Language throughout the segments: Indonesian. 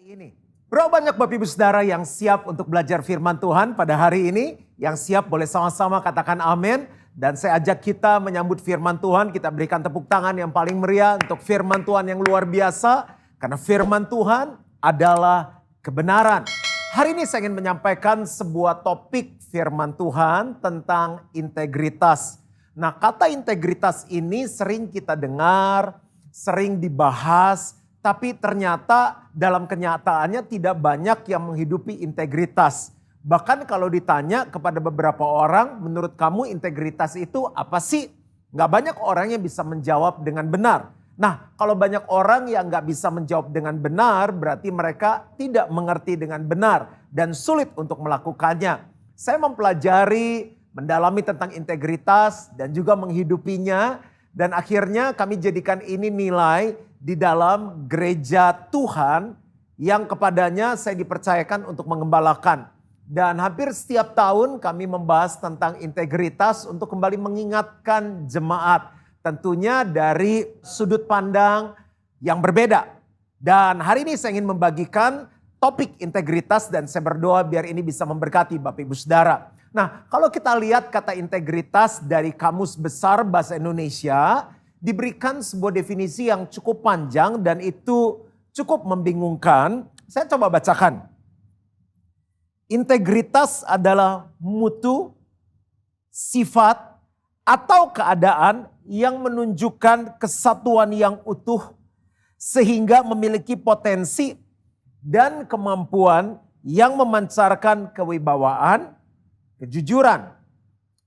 Ini. Berapa banyak Bapak Ibu Saudara yang siap untuk belajar firman Tuhan pada hari ini? Yang siap boleh sama-sama katakan amin. Dan saya ajak kita menyambut firman Tuhan. Kita berikan tepuk tangan yang paling meriah untuk firman Tuhan yang luar biasa. Karena firman Tuhan adalah kebenaran. Hari ini saya ingin menyampaikan sebuah topik firman Tuhan tentang integritas. Nah, kata integritas ini sering kita dengar, sering dibahas, tapi ternyata dalam kenyataannya tidak banyak yang menghidupi integritas. Bahkan kalau ditanya kepada beberapa orang, menurut kamu integritas itu apa sih? Gak banyak orang yang bisa menjawab dengan benar. Nah, kalau banyak orang yang gak bisa menjawab dengan benar, berarti mereka tidak mengerti dengan benar dan sulit untuk melakukannya. Saya mempelajari, mendalami tentang integritas dan juga menghidupinya. Dan akhirnya kami jadikan ini nilai di dalam gereja Tuhan yang kepadanya saya dipercayakan untuk mengembalakan. Dan hampir setiap tahun kami membahas tentang integritas untuk kembali mengingatkan jemaat. Tentunya dari sudut pandang yang berbeda. Dan hari ini saya ingin membagikan topik integritas dan saya berdoa biar ini bisa memberkati Bapak Ibu Saudara. Nah, kalau kita lihat kata integritas dari Kamus Besar Bahasa Indonesia, diberikan sebuah definisi yang cukup panjang dan itu cukup membingungkan. Saya coba bacakan. Integritas adalah mutu, sifat, atau keadaan yang menunjukkan kesatuan yang utuh sehingga memiliki potensi dan kemampuan yang memancarkan kewibawaan, kejujuran.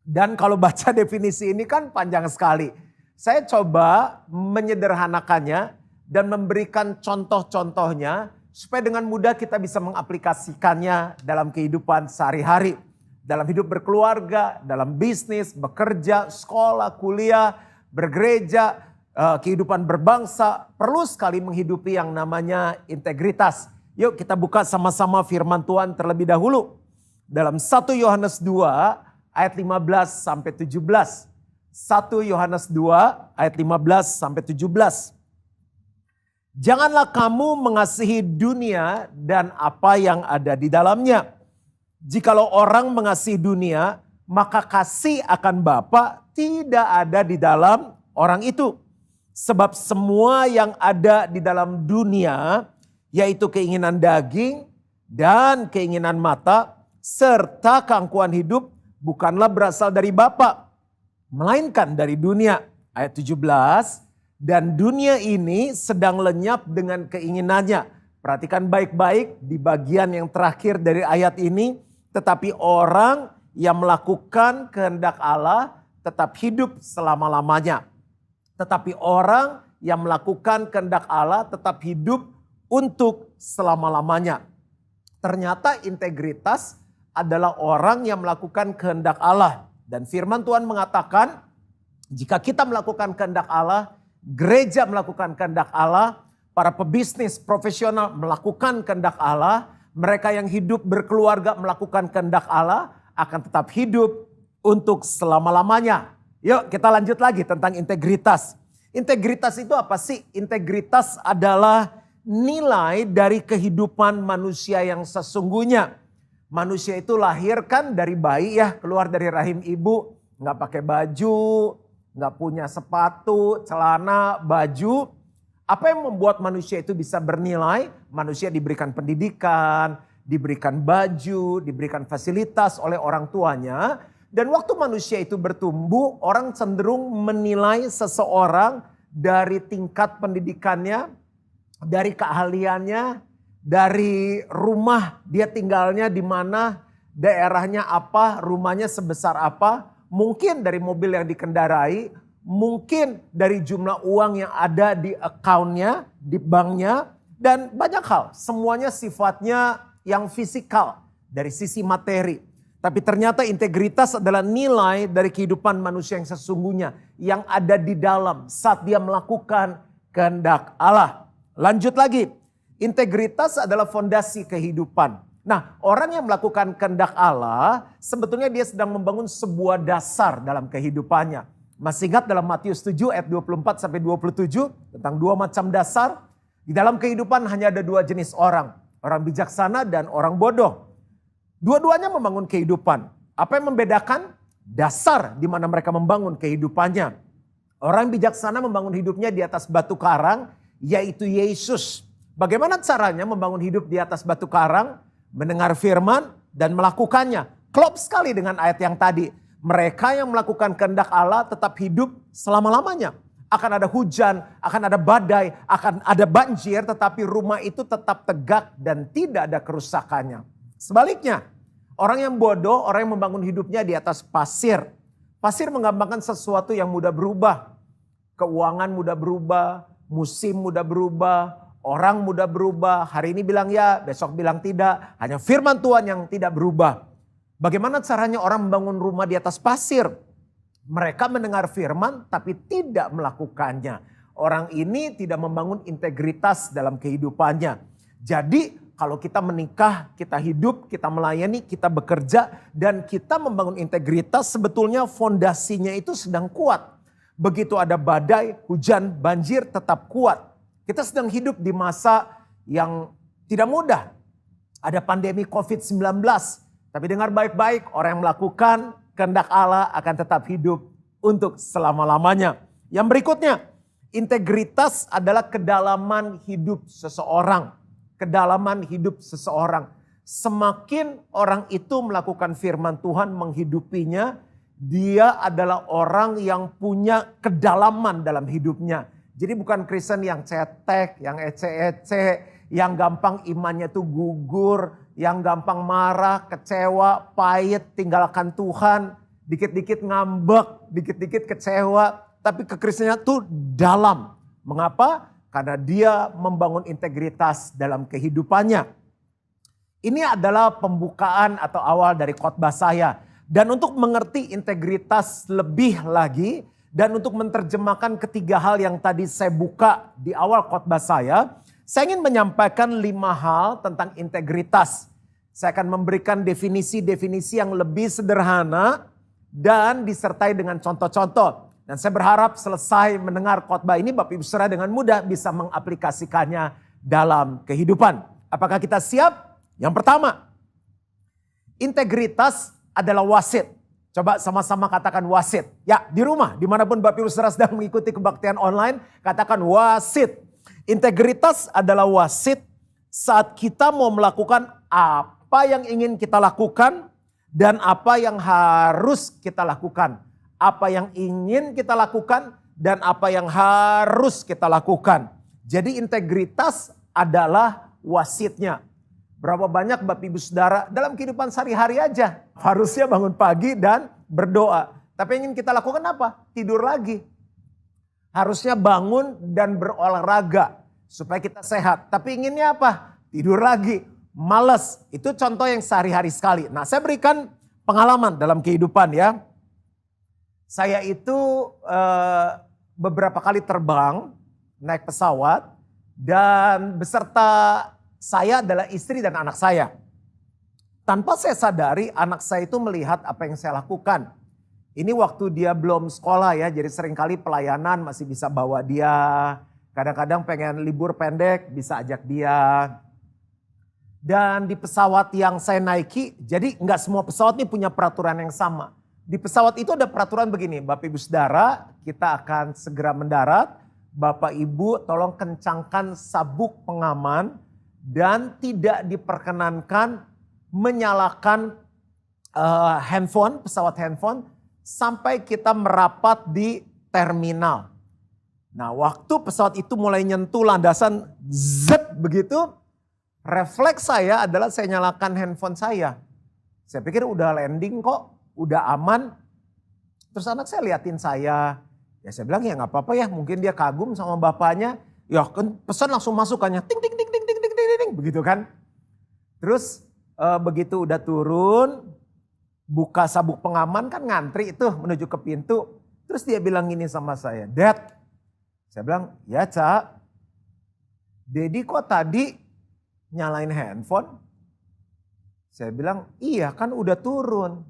Dan kalau baca definisi ini kan panjang sekali. Saya coba menyederhanakannya dan memberikan contoh-contohnya supaya dengan mudah kita bisa mengaplikasikannya dalam kehidupan sehari-hari. Dalam hidup berkeluarga, dalam bisnis, bekerja, sekolah, kuliah, bergereja, kehidupan berbangsa. Perlu sekali menghidupi yang namanya integritas. Yuk kita buka sama-sama firman Tuhan terlebih dahulu. Dalam 1 Yohanes 2 ayat 15 sampai 17. 1 Yohanes 2 ayat 15 sampai 17. Janganlah kamu mengasihi dunia dan apa yang ada di dalamnya. Jikalau orang mengasihi dunia, maka kasih akan Bapa tidak ada di dalam orang itu. Sebab semua yang ada di dalam dunia, yaitu keinginan daging dan keinginan mata, serta keangkuhan hidup bukanlah berasal dari Bapa, melainkan dari dunia. Ayat 17, dan dunia ini sedang lenyap dengan keinginannya. Perhatikan baik-baik di bagian yang terakhir dari ayat ini. Tetapi orang yang melakukan kehendak Allah tetap hidup selama-lamanya. Tetapi orang yang melakukan kehendak Allah tetap hidup untuk selama-lamanya. Ternyata integritas adalah orang yang melakukan kehendak Allah. Dan firman Tuhan mengatakan, jika kita melakukan kehendak Allah, gereja melakukan kehendak Allah, para pebisnis profesional melakukan kehendak Allah, mereka yang hidup berkeluarga melakukan kehendak Allah, akan tetap hidup untuk selama-lamanya. Yuk kita lanjut lagi tentang integritas. Integritas itu apa sih? Integritas adalah nilai dari kehidupan manusia yang sesungguhnya. Manusia itu lahir kan dari bayi ya, keluar dari rahim ibu, nggak pakai baju, nggak punya sepatu, celana, baju. Apa yang membuat manusia itu bisa bernilai? Manusia diberikan pendidikan, diberikan baju, diberikan fasilitas oleh orang tuanya. Dan waktu manusia itu bertumbuh, orang cenderung menilai seseorang dari tingkat pendidikannya, dari keahliannya, dari rumah dia tinggalnya di mana, daerahnya apa, rumahnya sebesar apa, mungkin dari mobil yang dikendarai, mungkin dari jumlah uang yang ada di account-nya, di banknya, dan banyak hal. Semuanya sifatnya yang fisikal dari sisi materi. Tapi ternyata integritas adalah nilai dari kehidupan manusia yang sesungguhnya, yang ada di dalam saat dia melakukan kehendak Allah. Lanjut lagi. Integritas adalah fondasi kehidupan. Nah, orang yang melakukan kehendak Allah, sebetulnya dia sedang membangun sebuah dasar dalam kehidupannya. Masih ingat dalam Matius 7 ayat 24-27 tentang dua macam dasar? Di dalam kehidupan hanya ada dua jenis orang. Orang bijaksana dan orang bodoh. Dua-duanya membangun kehidupan. Apa yang membedakan? Dasar di mana mereka membangun kehidupannya. Orang bijaksana membangun hidupnya di atas batu karang, yaitu Yesus. Bagaimana caranya membangun hidup di atas batu karang? Mendengar firman dan melakukannya. Klop sekali dengan ayat yang tadi. Mereka yang melakukan kehendak Allah tetap hidup selama-lamanya. Akan ada hujan, akan ada badai, akan ada banjir, tetapi rumah itu tetap tegak dan tidak ada kerusakannya. Sebaliknya, orang yang bodoh, orang yang membangun hidupnya di atas pasir. Pasir menggambarkan sesuatu yang mudah berubah. Keuangan mudah berubah, musim mudah berubah, orang mudah berubah. Hari ini bilang ya, besok bilang tidak. Hanya firman Tuhan yang tidak berubah. Bagaimana caranya orang membangun rumah di atas pasir? Mereka mendengar firman tapi tidak melakukannya. Orang ini tidak membangun integritas dalam kehidupannya. Jadi kalau kita menikah, kita hidup, kita melayani, kita bekerja, dan kita membangun integritas, sebetulnya fondasinya itu sedang kuat. Begitu ada badai, hujan, banjir tetap kuat. Kita sedang hidup di masa yang tidak mudah. Ada pandemi COVID-19. Tapi dengar baik-baik, orang yang melakukan kehendak Allah akan tetap hidup untuk selama-lamanya. Yang berikutnya, integritas adalah kedalaman hidup seseorang. Kedalaman hidup seseorang. Semakin orang itu melakukan firman Tuhan, menghidupinya, dia adalah orang yang punya kedalaman dalam hidupnya. Jadi bukan Kristen yang cetek, yang ece-ece, yang gampang imannya tuh gugur, yang gampang marah, kecewa, pahit, tinggalkan Tuhan, dikit-dikit ngambek, dikit-dikit kecewa, tapi kekristenannya tuh dalam. Mengapa? Karena dia membangun integritas dalam kehidupannya. Ini adalah pembukaan atau awal dari khotbah saya. Dan untuk mengerti integritas lebih lagi, dan untuk menerjemahkan ketiga hal yang tadi saya buka di awal khotbah saya ingin menyampaikan 5 hal tentang integritas. Saya akan memberikan definisi-definisi yang lebih sederhana dan disertai dengan contoh-contoh. Dan saya berharap selesai mendengar khotbah ini Bapak Ibu Saudara dengan mudah bisa mengaplikasikannya dalam kehidupan. Apakah kita siap? Yang pertama, integritas adalah wasit. Coba sama-sama katakan wasit. Ya, di rumah, dimanapun Bapak Ibu Saudara sedang mengikuti kebaktian online, katakan wasit. Integritas adalah wasit saat kita mau melakukan apa yang ingin kita lakukan dan apa yang harus kita lakukan. Apa yang ingin kita lakukan dan apa yang harus kita lakukan. Jadi integritas adalah wasitnya. Berapa banyak Bapak Ibu Saudara dalam kehidupan sehari-hari aja harusnya bangun pagi dan berdoa. Tapi yang ingin kita lakukan apa? Tidur lagi. Harusnya bangun dan berolahraga supaya kita sehat. Tapi inginnya apa? Tidur lagi. Malas. Itu contoh yang sehari-hari sekali. Nah, saya berikan pengalaman dalam kehidupan ya. Saya itu beberapa kali terbang naik pesawat dan beserta saya adalah istri dan anak saya. Tanpa saya sadari anak saya itu melihat apa yang saya lakukan. Ini waktu dia belum sekolah ya, jadi seringkali pelayanan masih bisa bawa dia. Kadang-kadang pengen libur pendek bisa ajak dia. Dan di pesawat yang saya naiki, jadi nggak semua pesawat ini punya peraturan yang sama. Di pesawat itu ada peraturan begini, Bapak Ibu Saudara, kita akan segera mendarat. Bapak Ibu tolong kencangkan sabuk pengaman dan tidak diperkenankan menyalakan handphone, pesawat handphone, sampai kita merapat di terminal. Nah, waktu pesawat itu mulai nyentuh landasan, zep begitu, refleks saya adalah saya nyalakan handphone saya. Saya pikir udah landing kok, udah aman. Terus anak saya liatin saya, ya saya bilang ya nggak apa-apa ya, mungkin dia kagum sama bapaknya. Ya kan pesan langsung masukannya, ting ting ting ting ting ting ting ting, begitu kan. Terus begitu udah turun, buka sabuk pengaman kan ngantri itu menuju ke pintu. Terus dia bilang gini sama saya, Dad. Saya bilang, ya Ca. Dedi kok tadi nyalain handphone? Saya bilang, iya kan udah turun.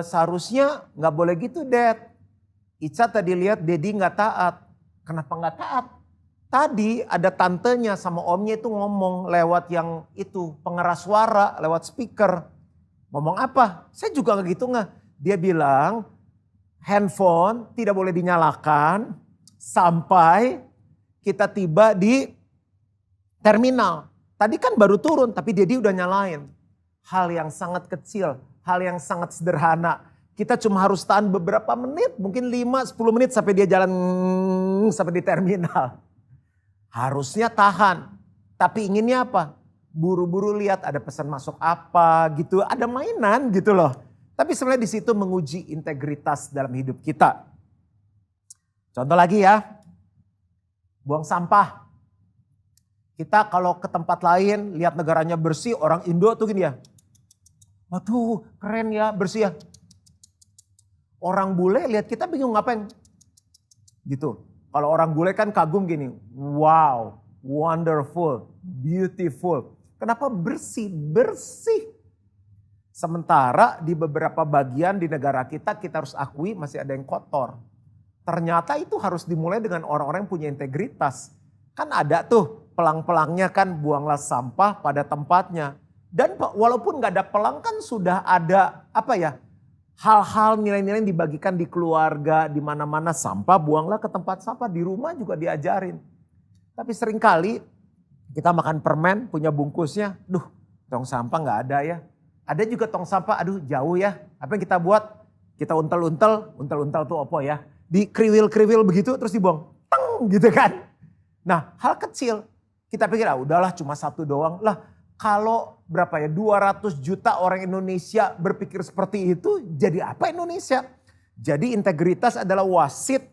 Seharusnya gak boleh gitu Dad. Ica tadi lihat Dedi gak taat. Kenapa gak taat? Tadi ada tantenya sama omnya itu ngomong lewat yang itu pengeras suara, lewat speaker. Ngomong apa? Saya juga nggak gitu nggak. Dia bilang handphone tidak boleh dinyalakan sampai kita tiba di terminal. Tadi kan baru turun tapi dia udah nyalain. Hal yang sangat kecil, hal yang sangat sederhana. Kita cuma harus tahan beberapa menit, mungkin 5-10 menit sampai dia jalan sampai di terminal. Harusnya tahan, tapi inginnya apa? Buru-buru lihat ada pesan masuk apa gitu, ada mainan gitu loh. Tapi sebenarnya di situ menguji integritas dalam hidup kita. Contoh lagi ya, buang sampah. Kita kalau ke tempat lain lihat negaranya bersih, orang Indo tuh gini ya. Waduh keren ya bersih ya. Orang bule lihat kita bingung ngapain gitu. Kalau orang bule kan kagum gini, wow, wonderful, beautiful. Kenapa bersih? Bersih. Sementara di beberapa bagian di negara kita harus akui masih ada yang kotor. Ternyata itu harus dimulai dengan orang-orang yang punya integritas. Kan ada tuh pelang-pelangnya kan, buanglah sampah pada tempatnya. Dan walaupun gak ada pelang kan sudah ada apa ya, hal-hal nilai-nilai yang dibagikan di keluarga, di mana-mana sampah buanglah ke tempat sampah, di rumah juga diajarin. Tapi seringkali kita makan permen punya bungkusnya, duh tong sampah gak ada ya. Ada juga tong sampah, aduh jauh ya. Apa yang kita buat? Kita untel-untel tuh apa ya. Di kriwil-kriwil begitu terus dibuang, teng gitu kan. Nah hal kecil, kita pikir udahlah cuma satu doang. Lah kalau berapa ya 200 juta orang Indonesia berpikir seperti itu, jadi apa Indonesia? Jadi integritas adalah wasit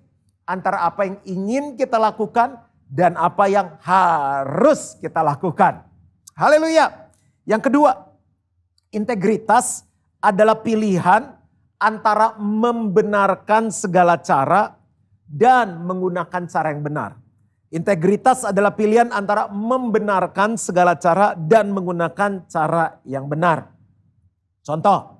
antara apa yang ingin kita lakukan dan apa yang harus kita lakukan. Haleluya. Yang kedua, integritas adalah pilihan antara membenarkan segala cara dan menggunakan cara yang benar. Integritas adalah pilihan antara membenarkan segala cara dan menggunakan cara yang benar. Contoh,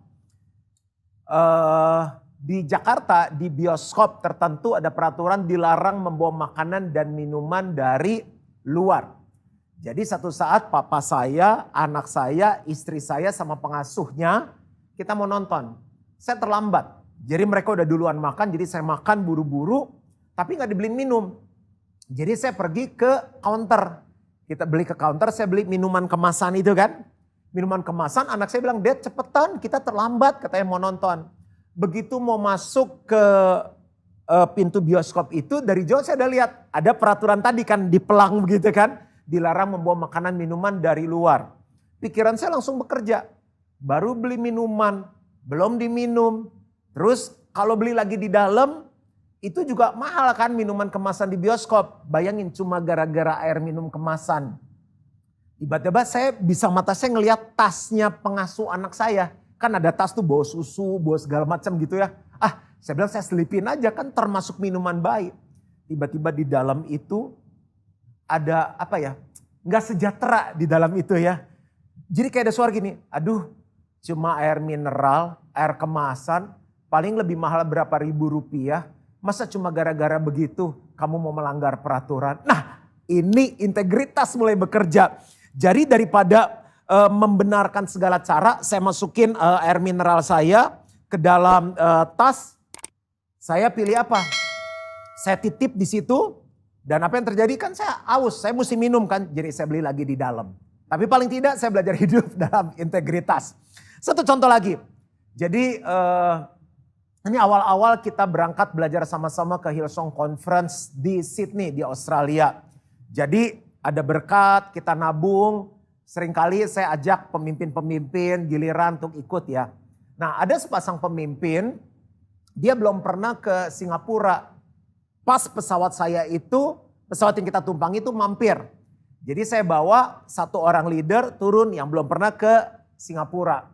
di Jakarta di bioskop tertentu ada peraturan dilarang membawa makanan dan minuman dari luar. Jadi satu saat papa saya, anak saya, istri saya sama pengasuhnya kita mau nonton. Saya terlambat, jadi mereka udah duluan makan, jadi saya makan buru-buru tapi gak dibeliin minum. Jadi saya pergi ke counter. Kita beli ke counter, saya beli minuman kemasan itu kan. Minuman kemasan, anak saya bilang, "Dad cepetan, kita terlambat," katanya mau nonton. Begitu mau masuk ke pintu bioskop itu, dari jauh saya udah lihat. Ada peraturan tadi kan, di pelang begitu kan. Dilarang membawa makanan minuman dari luar. Pikiran saya langsung bekerja. Baru beli minuman, belum diminum. Terus kalau beli lagi di dalam, itu juga mahal kan minuman kemasan di bioskop. Bayangin cuma gara-gara air minum kemasan. Tiba-tiba saya bisa mata saya ngelihat tasnya pengasuh anak saya. Kan ada tas tuh bawa susu, bawa segala macam gitu ya. Saya bilang saya selipin aja kan termasuk minuman baik. Tiba-tiba di dalam itu ada apa ya, nggak sejahtera di dalam itu ya. Jadi kayak ada suara gini, aduh cuma air mineral, air kemasan, paling lebih mahal berapa ribu rupiah. Masa cuma gara-gara begitu kamu mau melanggar peraturan? Nah ini integritas mulai bekerja. Jadi daripada membenarkan segala cara, saya masukin air mineral saya ke dalam tas. Saya pilih apa? Saya titip di situ dan apa yang terjadi kan saya haus, saya mesti minum kan. Jadi saya beli lagi di dalam. Tapi paling tidak saya belajar hidup dalam integritas. Satu contoh lagi. Jadi ini awal-awal kita berangkat belajar sama-sama ke Hillsong Conference di Sydney di Australia. Jadi ada berkat, kita nabung. Seringkali saya ajak pemimpin-pemimpin giliran untuk ikut ya. Nah ada sepasang pemimpin, dia belum pernah ke Singapura. Pas pesawat saya itu, pesawat yang kita tumpangi itu mampir. Jadi saya bawa satu orang leader turun yang belum pernah ke Singapura.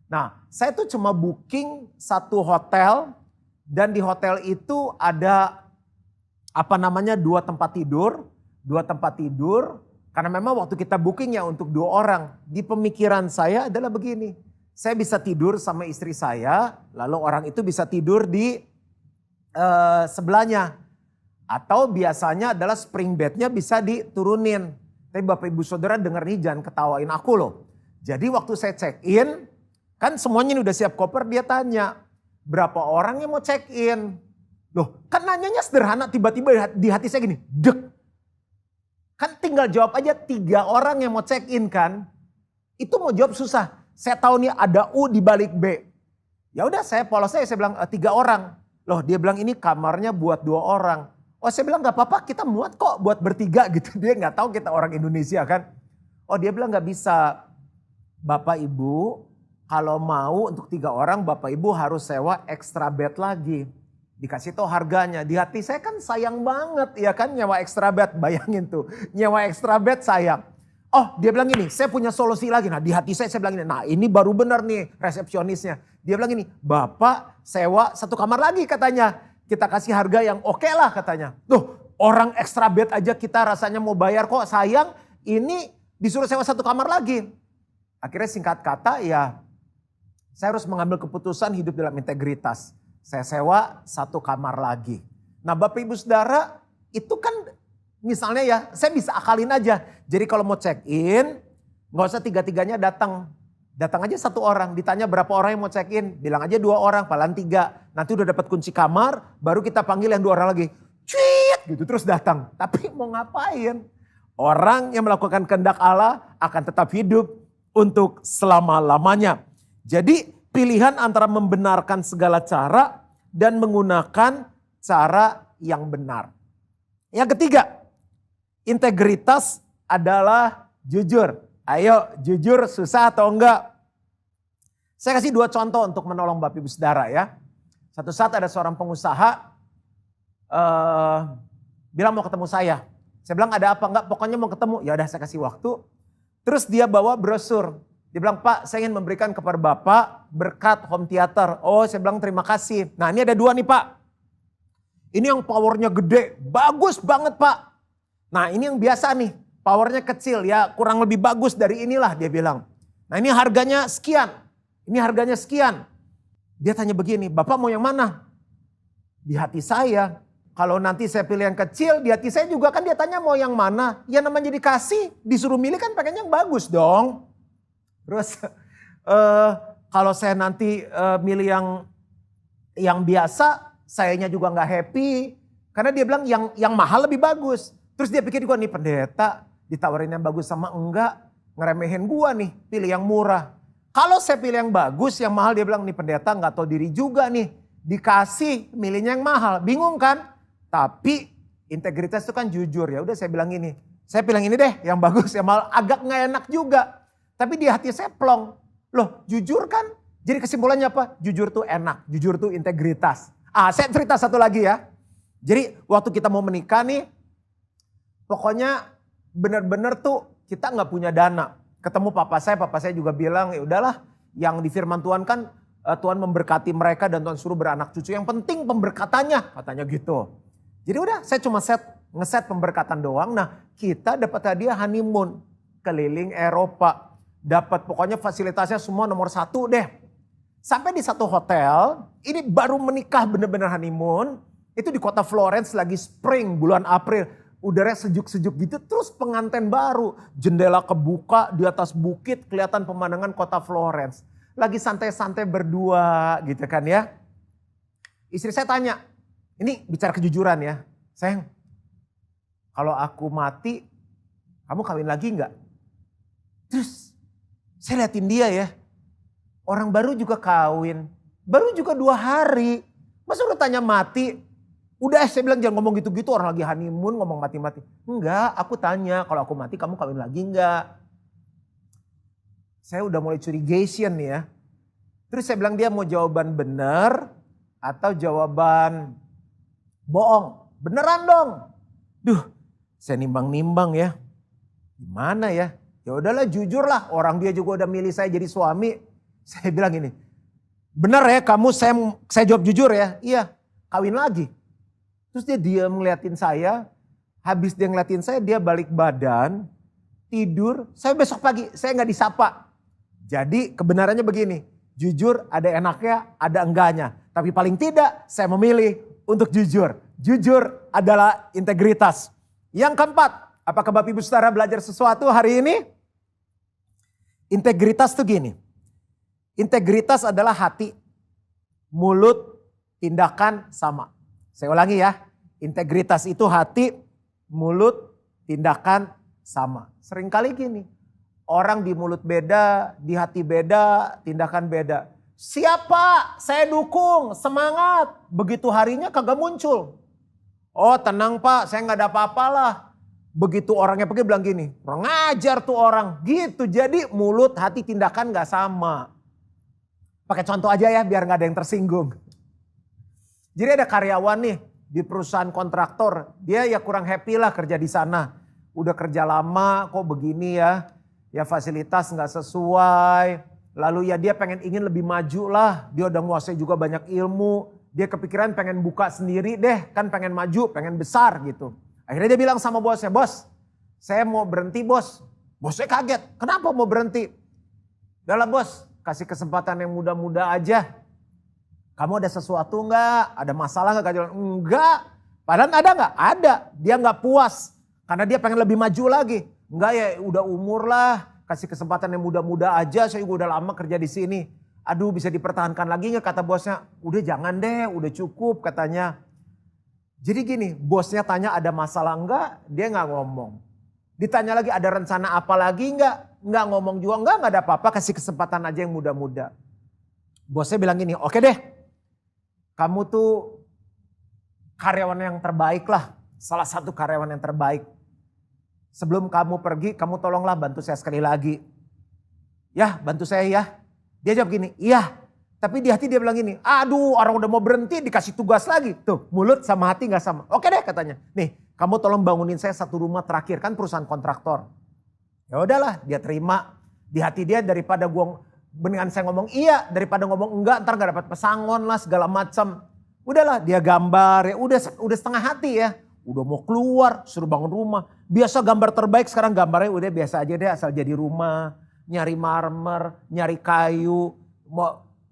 Nah, saya tuh cuma booking satu hotel dan di hotel itu ada dua tempat tidur. Karena memang waktu kita booking ya untuk 2 orang. Di pemikiran saya adalah begini, saya bisa tidur sama istri saya, lalu orang itu bisa tidur di sebelahnya. Atau biasanya adalah spring bednya bisa diturunin. Tapi Bapak Ibu Saudara denger nih, jangan ketawain aku loh. Jadi waktu saya check in, kan semuanya ini udah siap koper, dia tanya, berapa orang yang mau check in? Loh, kan nanyanya sederhana, tiba-tiba di hati saya gini, dek. Kan tinggal jawab aja 3 orang yang mau check in kan. Itu mau jawab susah. Saya tahu nih ada U di balik B. Ya udah saya polos saya bilang 3 orang. Loh, dia bilang ini kamarnya buat 2 orang. Oh, saya bilang gak apa-apa, kita muat kok buat bertiga gitu. Dia gak tahu kita orang Indonesia kan. Oh, dia bilang gak bisa. Bapak Ibu kalau mau untuk 3 orang, Bapak Ibu harus sewa extra bed lagi. Dikasih tahu harganya. Di hati saya kan sayang banget ya kan nyewa extra bed. Bayangin tuh, nyewa extra bed sayang. Oh, dia bilang gini, saya punya solusi lagi. Nah, di hati saya bilang gini, nah ini baru benar nih resepsionisnya. Dia bilang gini, Bapak sewa 1 kamar lagi katanya. Kita kasih harga yang oke lah katanya. Tuh, orang extra bed aja kita rasanya mau bayar kok, sayang ini disuruh sewa 1 kamar lagi. Akhirnya singkat kata ya saya harus mengambil keputusan hidup dalam integritas. Saya sewa 1 kamar lagi. Nah Bapak Ibu Saudara itu kan misalnya ya saya bisa akalin aja. Jadi kalau mau check in gak usah 3-3-nya datang. Datang aja 1 orang, ditanya berapa orang yang mau check in, bilang aja 2 orang, paling 3. Nanti udah dapat kunci kamar, baru kita panggil yang 2 orang lagi. Cuit gitu terus datang. Tapi mau ngapain? Orang yang melakukan kehendak Allah akan tetap hidup untuk selama-lamanya. Jadi pilihan antara membenarkan segala cara dan menggunakan cara yang benar. Yang ketiga, integritas adalah jujur. Ayo jujur susah atau enggak? Saya kasih 2 contoh untuk menolong Bapak Ibu Saudara ya. Satu saat ada seorang pengusaha bilang mau ketemu saya. Saya bilang ada apa? Enggak, pokoknya mau ketemu. Ya udah saya kasih waktu. Terus dia bawa brosur. Dia bilang, Pak saya ingin memberikan kepada Bapak berkat home theater. Oh saya bilang terima kasih. Nah ini ada 2 nih Pak. Ini yang powernya gede, bagus banget Pak. Nah ini yang biasa nih. Powernya kecil ya, kurang lebih bagus dari inilah dia bilang. Nah ini harganya sekian, ini harganya sekian. Dia tanya begini, Bapak mau yang mana? Di hati saya, kalau nanti saya pilih yang kecil, di hati saya juga kan dia tanya mau yang mana. Ya namanya dikasih, disuruh milih kan pengen yang bagus dong. Terus kalau saya nanti milih yang biasa, sayanya juga gak happy. Karena dia bilang yang mahal lebih bagus. Terus dia pikir gua nih pendeta, ditawarin yang bagus sama enggak, ngeremehin gua nih, pilih yang murah. Kalau saya pilih yang bagus, yang mahal dia bilang nih pendeta nggak tahu diri juga nih, dikasih milihnya yang mahal, bingung kan? Tapi integritas itu kan jujur ya. Udah saya bilang ini, saya pilih yang ini deh, yang bagus, yang mahal, agak nggak enak juga. Tapi di hati saya plong, loh jujur kan? Jadi kesimpulannya apa? Jujur tuh enak, jujur tuh integritas. Saya cerita satu lagi ya. Jadi waktu kita mau menikah nih, pokoknya benar-benar tuh kita nggak punya dana. Ketemu papa saya juga bilang ya udahlah, yang di firman Tuhan kan Tuhan memberkati mereka dan Tuhan suruh beranak cucu. Yang penting pemberkatannya katanya gitu. Jadi udah saya cuma ngeset pemberkatan doang. Nah kita dapat hadiah honeymoon keliling Eropa. Dapat pokoknya fasilitasnya semua nomor 1 deh. Sampai di satu hotel, ini baru menikah bener-bener honeymoon. Itu di kota Florence lagi spring bulan April. Udara sejuk-sejuk gitu, terus pengantin baru. Jendela kebuka di atas bukit, kelihatan pemandangan kota Florence. Lagi santai-santai berdua gitu kan ya. Istri saya tanya, ini bicara kejujuran ya. Sayang, kalau aku mati, kamu kawin lagi enggak? Terus saya liatin dia ya. Orang baru juga kawin, baru juga 2 hari. Masa udah tanya mati? Udah saya bilang jangan ngomong gitu-gitu, orang lagi honeymoon ngomong mati-mati. Enggak, aku tanya kalau aku mati kamu kawin lagi enggak? Saya udah mulai curigation nih ya. Terus saya bilang dia mau jawaban benar atau jawaban bohong. Beneran dong. Duh, saya nimbang-nimbang ya. Gimana ya? Ya udahlah jujur lah, orang dia juga udah milih saya jadi suami. Saya bilang gini, benar ya kamu, saya jawab jujur ya. Iya, kawin lagi. Terus dia diam ngeliatin saya, habis dia ngeliatin saya dia balik badan, tidur. Saya besok pagi, saya gak disapa. Jadi kebenarannya begini, jujur ada enaknya, ada enggaknya. Tapi paling tidak saya memilih untuk jujur. jujur adalah integritas. Yang keempat, apakah Bapak Ibu Saudara belajar sesuatu hari ini? Integritas itu gini. Integritas adalah hati, mulut, tindakan sama. Saya ulangi ya. Integritas itu hati, mulut, tindakan sama. Seringkali gini. Orang di mulut beda, di hati beda, tindakan beda. Siapa? Saya dukung, semangat. Begitu harinya kagak muncul. Oh tenang Pak, saya gak ada apa-apa lah. Begitu orangnya pergi bilang gini, kurang ngajar tuh orang. Gitu, jadi mulut, hati, tindakan gak sama. Pakai contoh aja ya biar gak ada yang tersinggung. Jadi ada karyawan nih di perusahaan kontraktor. Dia ya kurang happy lah kerja di sana. Udah kerja lama kok begini ya. Ya fasilitas gak sesuai. Lalu ya dia ingin lebih maju lah. Dia udah menguasai juga banyak ilmu. Dia kepikiran pengen buka sendiri deh. Kan pengen maju, pengen besar gitu. Akhirnya dia bilang sama bosnya, bos saya mau berhenti bos. Bosnya kaget, kenapa mau berhenti? Udah lah bos, kasih kesempatan yang muda-muda aja. Kamu ada sesuatu enggak? Ada masalah enggak? Enggak. Padahal ada enggak? Ada. Dia enggak puas. Karena dia pengen lebih maju lagi. Enggak ya udah umur lah. Kasih kesempatan yang muda-muda aja. Saya juga udah lama kerja di sini. Aduh bisa dipertahankan lagi enggak? Kata bosnya. Udah jangan deh, udah cukup katanya. Jadi gini, bosnya tanya ada masalah enggak? Dia enggak ngomong. Ditanya lagi ada rencana apa lagi enggak? Enggak ngomong juga. Enggak ada apa-apa. Kasih kesempatan aja yang muda-muda. Bosnya bilang gini, oke deh. Kamu tuh karyawan yang terbaik lah. Salah satu karyawan yang terbaik. Sebelum kamu pergi, kamu tolonglah bantu saya sekali lagi. Ya, bantu saya ya. Dia jawab gini, iya. Tapi di hati dia bilang gini, aduh orang udah mau berhenti dikasih tugas lagi. Tuh, mulut sama hati gak sama. Oke deh katanya. Nih, kamu tolong bangunin saya satu rumah terakhir. Kan perusahaan kontraktor. Ya udahlah, dia terima. Di hati dia daripada gua dengan saya ngomong iya, daripada ngomong enggak, ntar gak dapat pesangon lah segala macam. Udahlah, dia gambar ya, udah setengah hati ya. Udah mau keluar, suruh bangun rumah. Biasa gambar terbaik sekarang gambarnya udah biasa aja deh, asal jadi rumah. Nyari marmer, nyari kayu.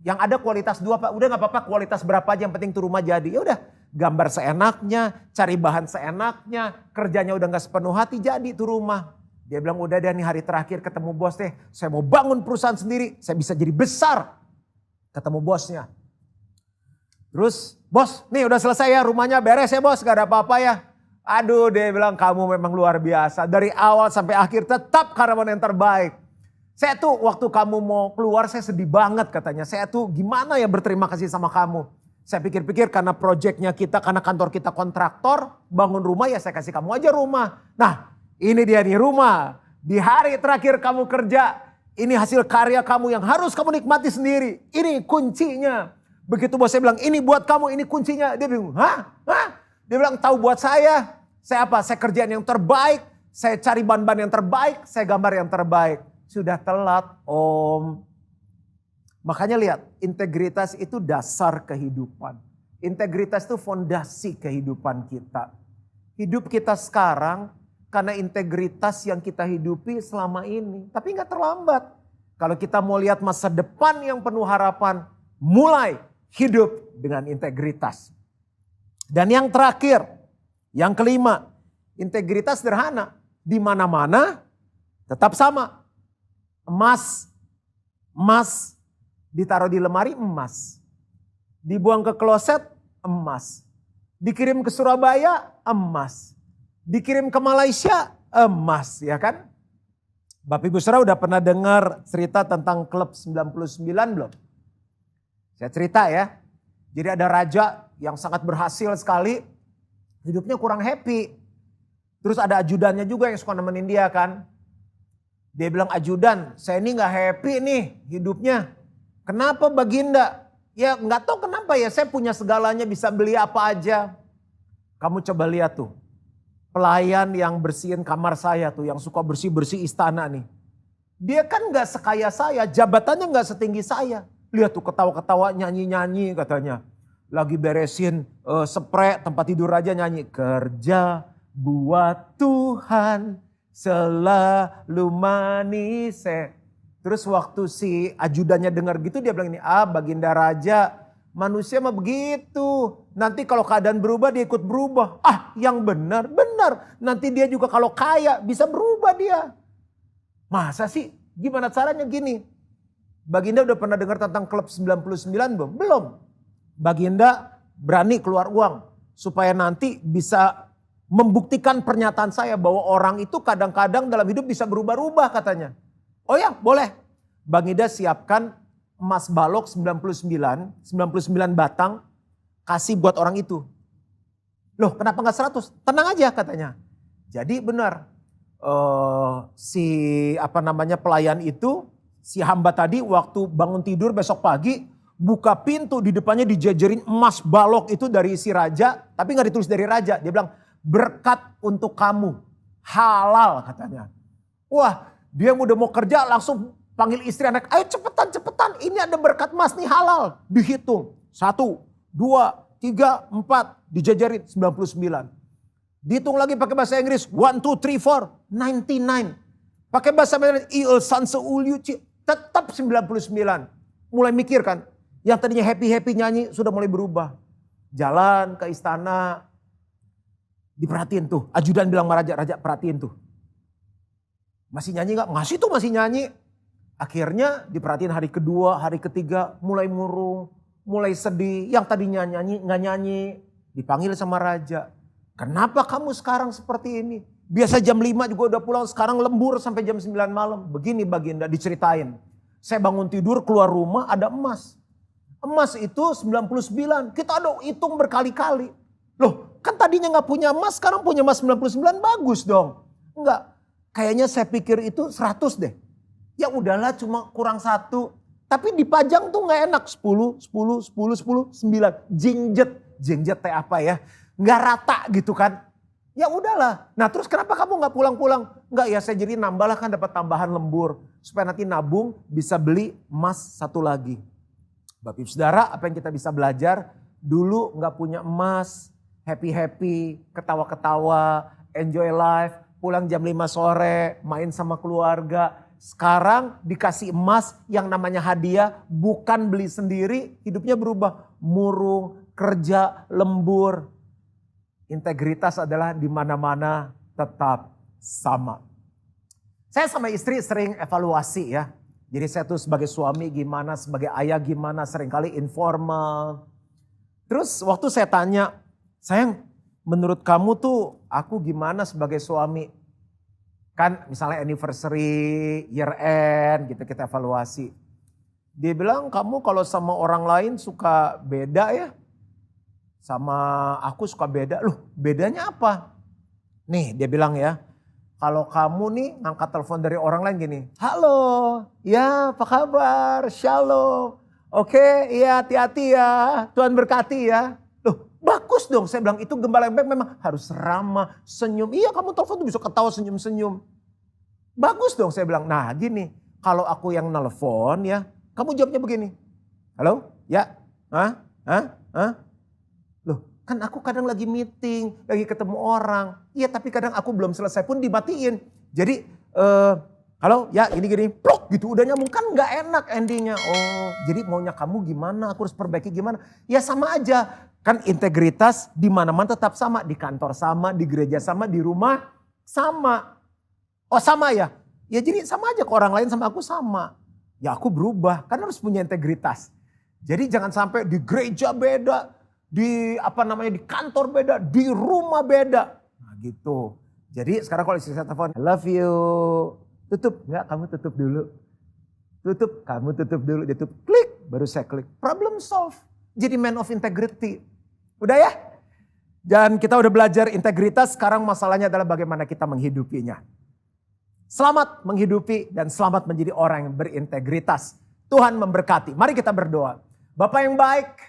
Yang ada kualitas 2 Pak, udah gak apa-apa kualitas berapa aja yang penting tuh rumah jadi. Ya udah, gambar seenaknya, cari bahan seenaknya, kerjanya udah gak sepenuh hati jadi tuh rumah. Dia bilang udah deh nih hari terakhir ketemu bos deh. Saya mau bangun perusahaan sendiri. Saya bisa jadi besar. Ketemu bosnya. Terus bos nih udah selesai ya rumahnya beres ya bos. Gak ada apa-apa ya. Aduh dia bilang kamu memang luar biasa. Dari awal sampai akhir tetap karyawan yang terbaik. Saya tuh waktu kamu mau keluar saya sedih banget katanya. Saya tuh gimana ya berterima kasih sama kamu. Saya pikir-pikir karena proyeknya kita, karena kantor kita kontraktor. Bangun rumah ya saya kasih kamu aja rumah. Nah. Ini dia nih rumah. Di hari terakhir kamu kerja. Ini hasil karya kamu yang harus kamu nikmati sendiri. Ini kuncinya. Begitu bos saya bilang ini buat kamu ini kuncinya. Dia bilang hah? Dia bilang tahu buat saya. Saya apa? Saya kerjaan yang terbaik. Saya cari bahan-bahan yang terbaik. Saya gambar yang terbaik. Sudah telat om. Makanya lihat integritas itu dasar kehidupan. Integritas itu fondasi kehidupan kita. Hidup kita sekarang. Karena integritas yang kita hidupi selama ini. Tapi gak terlambat. Kalau kita mau lihat masa depan yang penuh harapan. Mulai hidup dengan integritas. Dan yang terakhir. Yang kelima. Integritas sederhana. Di mana-mana tetap sama. Emas ditaruh di lemari emas. Dibuang ke kloset emas. Dikirim ke Surabaya emas. Dikirim ke Malaysia emas ya kan. Bapak Ibu Saudara udah pernah dengar cerita tentang klub 99 belum? Saya cerita ya. Jadi ada raja yang sangat berhasil sekali. Hidupnya kurang happy. Terus ada ajudannya juga yang suka nemenin dia kan. Dia bilang ajudan saya ini gak happy nih hidupnya. Kenapa Baginda? Ya gak tahu kenapa ya saya punya segalanya bisa beli apa aja. Kamu coba lihat tuh. Pelayan yang bersihin kamar saya tuh, yang suka bersih-bersih istana nih. Dia kan gak sekaya saya, jabatannya gak setinggi saya. Lihat tuh ketawa-ketawa, nyanyi-nyanyi katanya. Lagi beresin spray tempat tidur aja nyanyi. Kerja buat Tuhan selalu manis. Terus waktu si ajudannya dengar gitu dia bilang ini, Baginda Raja Manusia mah begitu. Nanti kalau keadaan berubah dia ikut berubah. Yang benar. Nanti dia juga kalau kaya bisa berubah dia. Masa sih? Gimana caranya gini? Baginda udah pernah dengar tentang klub 99 belum? Belum. Baginda berani keluar uang. Supaya nanti bisa membuktikan pernyataan saya bahwa orang itu kadang-kadang dalam hidup bisa berubah-ubah katanya. Oh ya, boleh. Baginda siapkan emas balok 99 batang kasih buat orang itu. Loh, kenapa nggak 100? Tenang aja katanya. Jadi benar pelayan itu, si hamba tadi waktu bangun tidur besok pagi buka pintu, di depannya dijajarin emas balok itu dari si raja, tapi nggak ditulis dari raja. Dia bilang berkat untuk kamu, halal katanya. Wah, dia udah mau kerja langsung panggil istri anak, ayo cepetan, ini ada berkat emas nih halal. Dihitung, 1, 2, 3, 4, dijajarin 99. Dihitung lagi pakai bahasa Inggris, 1, 2, 3, 4, 99. Pakai bahasa Inggris, tetap 99. Mulai mikir kan, yang tadinya happy nyanyi sudah mulai berubah. Jalan ke istana, diperhatiin tuh, ajudan bilang sama raja perhatiin tuh. Masih nyanyi gak? Masih nyanyi. Akhirnya diperhatiin hari kedua, hari ketiga mulai murung, mulai sedih. Yang tadinya nyanyi gak nyanyi, dipanggil sama raja. Kenapa kamu sekarang seperti ini? Biasa jam 5 juga udah pulang, sekarang lembur sampai jam 9 malam. Begini Baginda diceritain. Saya bangun tidur keluar rumah ada emas. Emas itu 99, kita ada hitung berkali-kali. Loh, kan tadinya gak punya emas, sekarang punya emas 99, bagus dong. Enggak, kayaknya saya pikir itu 100 deh. Ya udahlah cuma kurang 1. Tapi dipajang tuh gak enak, 10, 9. Jingjet teh apa ya, gak rata gitu kan. Ya udahlah, nah terus kenapa kamu gak pulang-pulang? Enggak ya, saya jadi nambah lah kan dapat tambahan lembur. Supaya nanti nabung bisa beli emas 1 lagi. Bapak Ibu Saudara, apa yang kita bisa belajar? Dulu gak punya emas, happy, ketawa-ketawa, enjoy life, pulang jam 5 sore, main sama keluarga. Sekarang dikasih emas yang namanya hadiah, bukan beli sendiri, hidupnya berubah. Murung, kerja, lembur. Integritas adalah di mana-mana tetap sama. Saya sama istri sering evaluasi ya. Jadi saya tuh sebagai suami gimana, sebagai ayah gimana, seringkali informal. Terus waktu saya tanya, sayang menurut kamu tuh aku gimana sebagai suami? Kan misalnya anniversary, year end gitu kita evaluasi. Dia bilang kamu kalau sama orang lain suka beda ya. Sama aku suka beda. Loh bedanya apa? Nih dia bilang ya. Kalau kamu nih ngangkat telepon dari orang lain gini. Halo, ya apa kabar? Shalom. Oke, iya hati-hati ya. Tuhan berkati ya. Loh bagus dong. Saya bilang itu gembala yang baik memang harus ramah, senyum. Iya kamu telepon tuh bisa ketawa senyum-senyum. Bagus dong saya bilang. Nah gini, kalau aku yang nelpon ya, kamu jawabnya begini. Halo, ya, Loh kan aku kadang lagi meeting, lagi ketemu orang. Iya tapi kadang aku belum selesai pun dimatiin. Jadi, halo, ya gini, plok gitu udah nyambung. Kan gak enak endingnya. Oh jadi maunya kamu gimana, aku harus perbaiki gimana. Ya sama aja, kan integritas di mana-mana tetap sama. Di kantor sama, di gereja sama, di rumah sama. Oh sama ya? Ya jadi sama aja ke orang lain sama aku sama. Ya aku berubah, kan harus punya integritas. Jadi jangan sampai di gereja beda, di di kantor beda, di rumah beda. Nah gitu. Jadi sekarang kalau istri saya telepon, I love you. Tutup, enggak kamu tutup dulu. Tutup, kamu tutup dulu. Dia tutup, klik, baru saya klik. Problem solve. Jadi man of integrity. Udah ya? Dan kita udah belajar integritas, sekarang masalahnya adalah bagaimana kita menghidupinya. Selamat menghidupi dan selamat menjadi orang yang berintegritas. Tuhan memberkati. Mari kita berdoa. Bapa yang baik,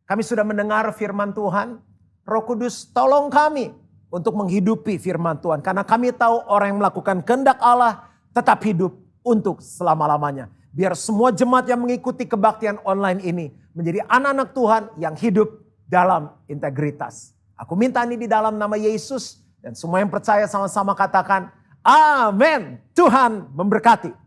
kami sudah mendengar firman Tuhan. Roh Kudus tolong kami untuk menghidupi firman Tuhan. Karena kami tahu orang yang melakukan kehendak Allah tetap hidup untuk selama-lamanya. Biar semua jemaat yang mengikuti kebaktian online ini menjadi anak-anak Tuhan yang hidup dalam integritas. Aku minta ini di dalam nama Yesus. Dan semua yang percaya sama-sama katakan, amin. Tuhan memberkati.